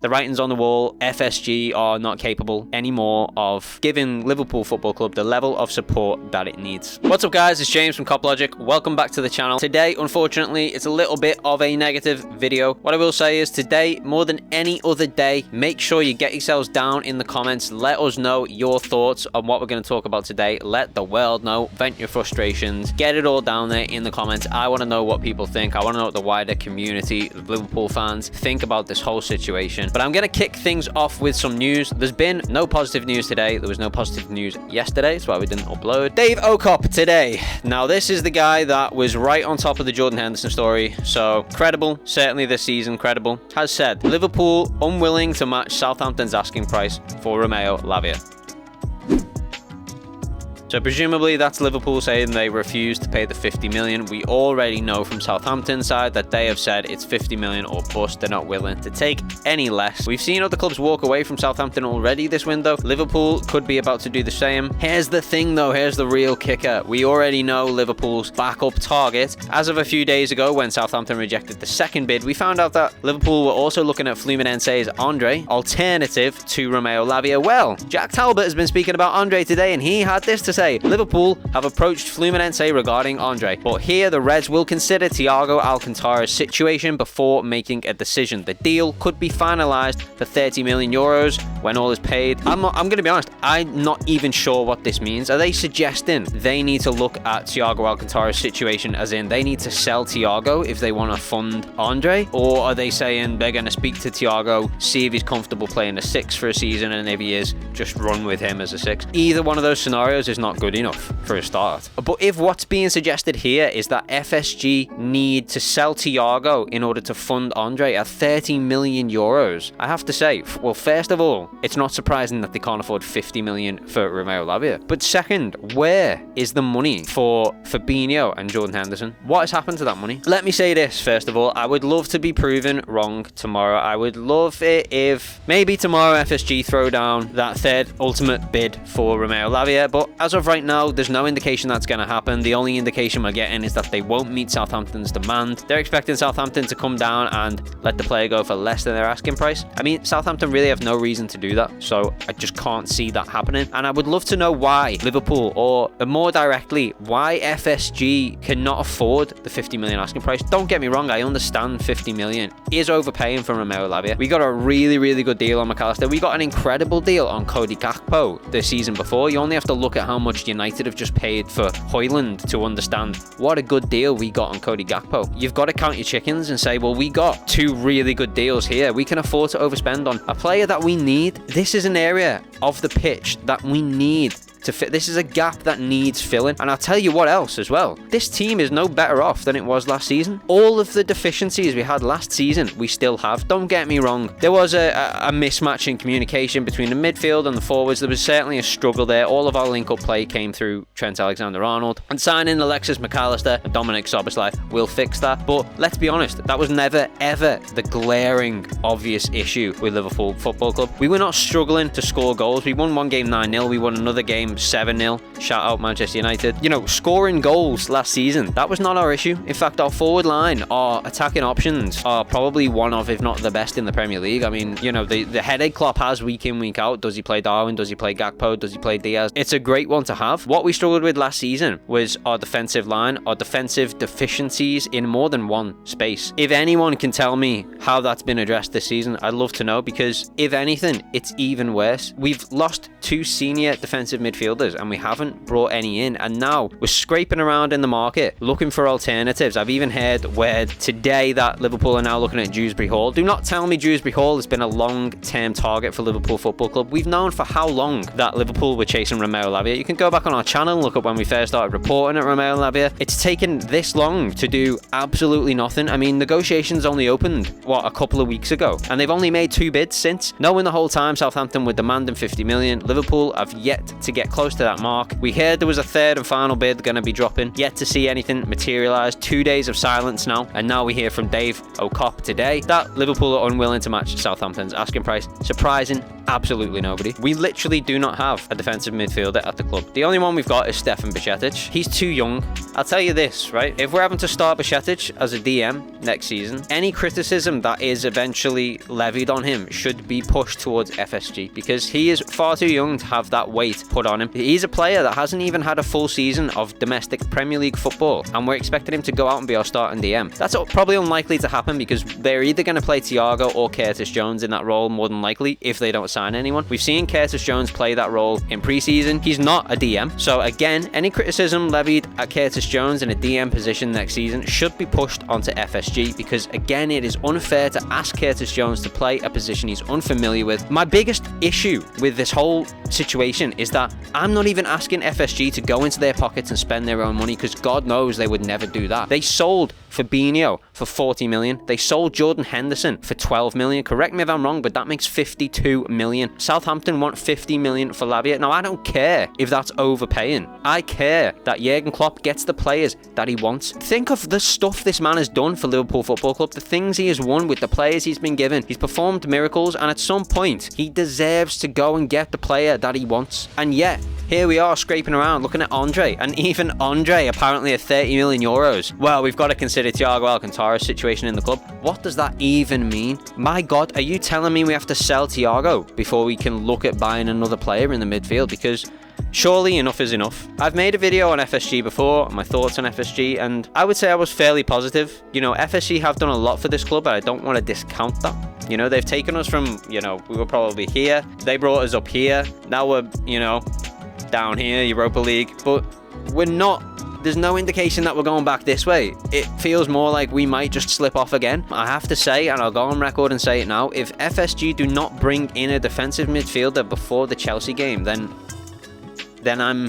the writing's on the wall. FSG are not capable anymore of giving Liverpool Football Club the level of support that it needs. What's up, guys? It's James from CopLogic. Welcome back to the channel. Today, unfortunately, it's a little bit of a negative video. What I will say is today, more than any other day, make sure you get yourselves down in the comments. Let us know your thoughts on what we're going to talk about today. Let the world know. Vent your frustrations. Get it all down there in the comments. I want to know what people think. I want to know what the wider community of Liverpool fans think about this whole situation. But I'm going to kick things off with some news. There's been no positive news today. There was no positive news yesterday. That's why we didn't upload. DaverOCKOP today. Now, this is the guy that was right on top of the Jordan Henderson story. So, credible. Certainly this season, credible. Has said, Liverpool unwilling to match Southampton's asking price for Romeo Lavia. So presumably that's Liverpool saying they refuse to pay the 50 million. We already know from Southampton's side that they have said it's 50 million or bust. They're not willing to take any less. We've seen other clubs walk away from Southampton already this window. Liverpool could be about to do the same. Here's the thing though, here's the real kicker. We already know Liverpool's backup target. As of a few days ago when Southampton rejected the second bid, we found out that Liverpool were also looking at Fluminense's Andre, alternative to Romeo Lavia. Well, Jac Talbot has been speaking about Andre today and he had this to say. Liverpool have approached Fluminense regarding Andre, but here the Reds will consider Thiago Alcantara's situation before making a decision. The deal could be finalized for 30 million euros when all is paid. I'm going to be honest, I'm not even sure what this means. Are they suggesting they need to look at Thiago Alcantara's situation as in they need to sell Thiago if they want to fund Andre? Or are they saying they're going to speak to Thiago, see if he's comfortable playing a 6 for a season, and if he is, just run with him as a 6? Either one of those scenarios is not good enough for a start. But if what's being suggested here is that FSG need to sell Thiago in order to fund Andre at 30 million euros, I have to say, well, first of all, it's not surprising that they can't afford 50 million for Romeo Lavia. But second, where is the money for Fabinho and Jordan Henderson? What has happened to that money? Let me say this, first of all, I would love to be proven wrong tomorrow. I would love it if maybe tomorrow FSG throw down that third ultimate bid for Romeo Lavia, but as of right now, there's no indication that's going to happen. The only indication we're getting is that they won't meet Southampton's demand. They're expecting Southampton to come down and let the player go for less than their asking price. I mean, Southampton really have no reason to do that, so I just can't see that happening. And I would love to know why Liverpool, or more directly, why FSG cannot afford the 50 million asking price. Don't get me wrong, I understand 50 million is overpaying for Romeo Lavia. We got a really good deal on McAllister. We got an incredible deal on Cody Gakpo the season before. You only have to look at how much United have just paid for Højlund to understand what a good deal we got on Cody Gakpo. You've got to count your chickens and say, well, we got two really good deals here. We can afford to overspend on a player that we need. This is an area of the pitch that we need to fit. This is a gap that needs filling. And I'll tell you what else as well. This team is no better off than it was last season. All of the deficiencies we had last season, we still have. Don't get me wrong. There was a mismatch in communication between the midfield and the forwards. There was certainly a struggle there. All of our link-up play came through Trent Alexander-Arnold. And signing Alexis McAllister and Dominic Szoboszlai will fix that. But let's be honest, that was never, ever the glaring, obvious issue with Liverpool Football Club. We were not struggling to score goals. We won one game 9-0. We won another game 7-0. Shout out Manchester United. You know, scoring goals last season, that was not our issue. In fact, our forward line, our attacking options are probably one of, if not the best in the Premier League. I mean, you know, the headache Klopp has week in, week out. Does he play Darwin? Does he play Gakpo? Does he play Diaz? It's a great one to have. What we struggled with last season was our defensive line, our defensive deficiencies in more than one space. If anyone can tell me how that's been addressed this season, I'd love to know, because if anything, it's even worse. We've lost two senior defensive midfielders and we haven't brought any in, and now we're scraping around in the market looking for alternatives. I've even heard word today that Liverpool are now looking at Dewsbury Hall. Do not tell me Dewsbury Hall has been a long-term target for Liverpool Football Club. We've known for how long that Liverpool were chasing Romeo Lavia. You can go back on our channel and look up when we first started reporting at Romeo Lavia. It's taken this long to do absolutely nothing. I mean, negotiations only opened, a couple of weeks ago, and they've only made 2 bids since, knowing the whole time Southampton were demanding 50 million. Liverpool have yet to get close to that mark. We heard there was a third and final bid going to be dropping. Yet to see anything materialise. 2 days of silence now. And now we hear from DaverOCKOP today that Liverpool are unwilling to match Southampton's asking price. Surprising absolutely nobody. We literally do not have a defensive midfielder at the club. The only one we've got is Stefan Bajcetic. He's too young. I'll tell you this, right? If we're having to start Bajcetic as a DM next season, any criticism that is eventually levied on him should be pushed towards FSG, because he is far too young to have that weight put on him. He's a player that hasn't even had a full season of domestic Premier League football, and we're expecting him to go out and be our starting DM. That's probably unlikely to happen, because they're either going to play Thiago or Curtis Jones in that role, more than likely, if they don't sign anyone. We've seen Curtis Jones play that role in pre-season. He's not a DM. So again, any criticism levied at Curtis Jones in a DM position next season should be pushed onto FSG, because again, it is unfair to ask Curtis Jones to play a position he's unfamiliar with. My biggest issue with this whole situation is that I'm not even asking FSG to go into their pockets and spend their own money, because God knows they would never do that. They sold Fabinho for 40 million. They sold Jordan Henderson for 12 million. Correct me if I'm wrong, but that makes 52 million. Southampton want 50 million for Lavia. Now, I don't care if that's overpaying. I care that Jurgen Klopp gets the players that he wants. Think of the stuff this man has done for Liverpool Football Club, the things he has won with the players he's been given. He's performed miracles, and at some point, he deserves to go and get the player that he wants. And yet, here we are scraping around looking at Andre, and even Andre apparently at 30 million euros. Well, we've got to consider Thiago Alcantara's situation in the club. What does that even mean? My God, are you telling me we have to sell Thiago before we can look at buying another player in the midfield? Because surely enough is enough. I've made a video on FSG before, my thoughts on FSG, and I would say I was fairly positive. You know, FSG have done a lot for this club, but I don't want to discount that. You know, they've taken us from, you know, we were probably here. They brought us up here. Now we're, you know, down here, Europa League. But we're not, there's no indication that we're going back this way. It feels more like we might just slip off again. I have to say, and I'll go on record and say it now, if FSG do not bring in a defensive midfielder before the Chelsea game, then I'm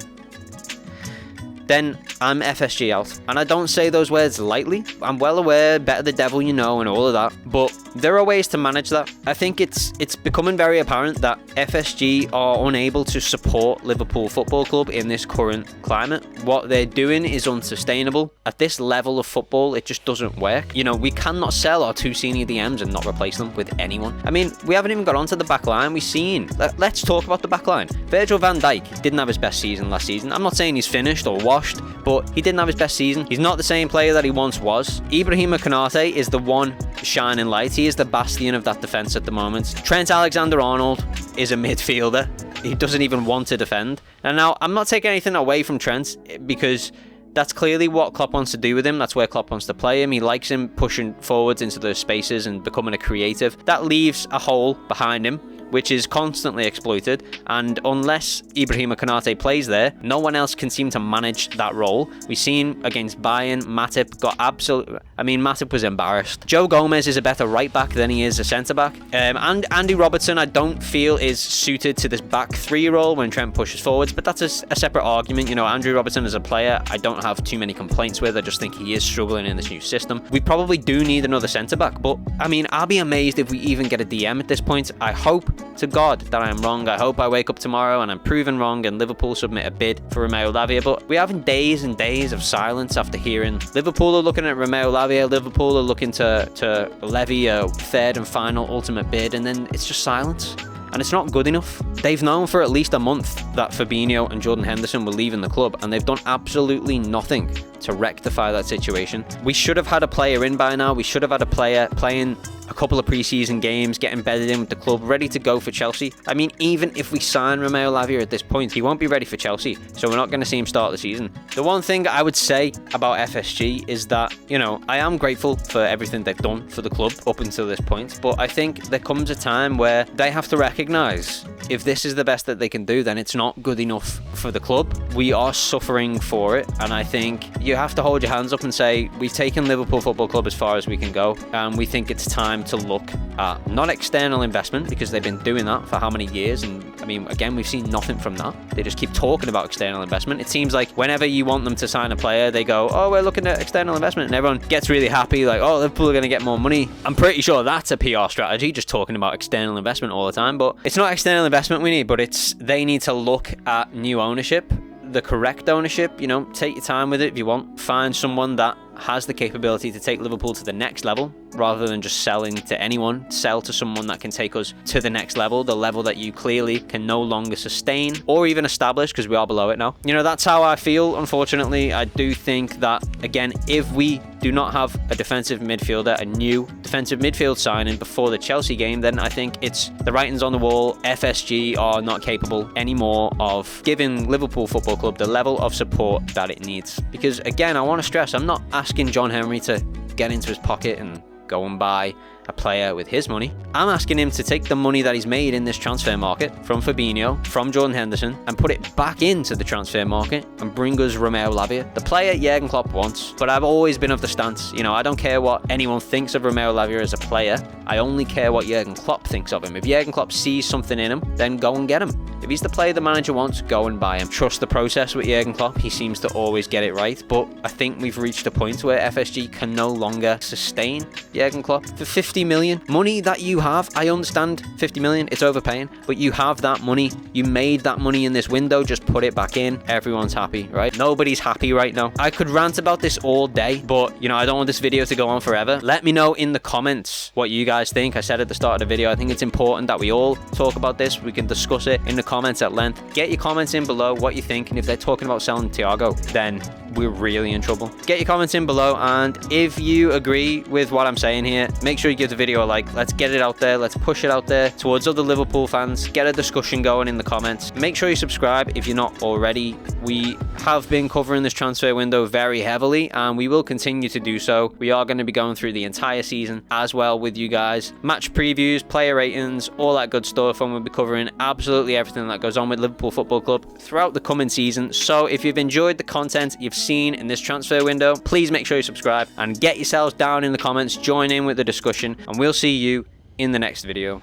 FSG out. And I don't say those words lightly. I'm well aware, better the devil you know, and all of that. But there are ways to manage that. I think it's becoming very apparent that FSG are unable to support Liverpool Football Club in this current climate. What they're doing is unsustainable. At this level of football, it just doesn't work. You know, we cannot sell our 2 senior DMs and not replace them with anyone. I mean, we haven't even got onto the back line. We've seen. Let's talk about the back line. Virgil van Dijk didn't have his best season last season. I'm not saying he's finished or washed, but he didn't have his best season. He's not the same player that he once was. Ibrahima Konate is the one shining light. He is the bastion of that defence at the moment. Trent Alexander-Arnold is a midfielder. He doesn't even want to defend. And now, I'm not taking anything away from Trent, because that's clearly what Klopp wants to do with him. That's where Klopp wants to play him. He likes him pushing forwards into those spaces and becoming a creative. That leaves a hole behind him, which is constantly exploited, and unless Ibrahima Konate plays there, no one else can seem to manage that role. We've seen against Bayern, Matip got Matip was embarrassed. Joe Gomez is a better right back than he is a centre back, and Andy Robertson I don't feel is suited to this back 3 role when Trent pushes forwards, but that's a separate argument. You know, Andrew Robertson as a player, I don't have too many complaints with. I just think he is struggling in this new system. We probably do need another centre back, but I mean, I'll be amazed if we even get a DM at this point. I hope to God that I am wrong. I hope I wake up tomorrow and I'm proven wrong and Liverpool submit a bid for Romeo Lavia, but we're having days and days of silence after hearing Liverpool are looking at Romeo Lavia, Liverpool are looking to levy a third and final ultimate bid, and then it's just silence. And it's not good enough. They've known for at least a month that Fabinho and Jordan Henderson were leaving the club, and they've done absolutely nothing to rectify that situation. We should have had a player in by now. We should have had a player playing a couple of pre-season games, getting bedded in with the club, ready to go for Chelsea. I mean, even if we sign Romeo Lavia at this point, he won't be ready for Chelsea, so we're not going to see him start the season. The one thing I would say about FSG is that, you know, I am grateful for everything they've done for the club up until this point, but I think there comes a time where they have to recognise if this is the best that they can do, then it's not good enough for the club. We are suffering for it, and I think you have to hold your hands up and say, we've taken Liverpool Football Club as far as we can go, and we think it's time them to look at not external investment, because they've been doing that for how many years, and I mean, again, we've seen nothing from that. They just keep talking about external investment. It seems like whenever you want them to sign a player, they go, oh, we're looking at external investment, and everyone gets really happy, like, oh, Liverpool are going to get more money. I'm pretty sure that's a PR strategy, just talking about external investment all the time. But it's not external investment we need, but they need to look at new ownership, the correct ownership. You know, take your time with it if you want. Find someone that has the capability to take Liverpool to the next level, rather than just selling to anyone. Sell to someone that can take us to the next level, the level that you clearly can no longer sustain or even establish, because we are below it now. You know, that's how I feel. Unfortunately, I do think that, again, if we do not have a defensive midfielder, a new defensive midfield signing before the Chelsea game, then I think it's the writing's on the wall. FSG are not capable anymore of giving Liverpool Football Club the level of support that it needs. Because, again, I want to stress, I'm not asking John Henry to get into his pocket and go and buy a player with his money. I'm asking him to take the money that he's made in this transfer market from Fabinho, from Jordan Henderson, and put it back into the transfer market and bring us Romeo Lavia, the player Jurgen Klopp wants. But I've always been of the stance, you know, I don't care what anyone thinks of Romeo Lavia as a player. I only care what Jurgen Klopp thinks of him. If Jurgen Klopp sees something in him, then go and get him. If he's the player the manager wants, go and buy him. Trust the process with Jurgen Klopp. He seems to always get it right. But I think we've reached a point where FSG can no longer sustain Jurgen Klopp. For 50 million, money that you have, I understand 50 million, it's overpaying, but you have that money. You made that money in this window, just put it back in. Everyone's happy, right? Nobody's happy right now. I could rant about this all day, but, you know, I don't want this video to go on forever. Let me know in the comments what you guys think. I said at the start of the video, I think it's important that we all talk about this. We can discuss it in the comments at length. Get your comments in below what you think, and if they're talking about selling Thiago, then we're really in trouble. Get your comments in below, and if you agree with what I'm saying here, make sure you give the video a like. Let's get it out there. Let's push it out there towards other Liverpool fans. Get a discussion going in the comments. Make sure you subscribe if you're not already. We have been covering this transfer window very heavily, and we will continue to do so. We are going to be going through the entire season as well with you guys. Match previews, player ratings, all that good stuff, and we'll be covering absolutely everything that goes on with Liverpool Football Club throughout the coming season. So if you've enjoyed the content you've seen in this transfer window, please make sure you subscribe and get yourselves down in the comments. Join in with the discussion, and we'll see you in the next video.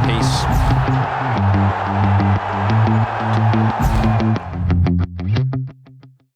Peace.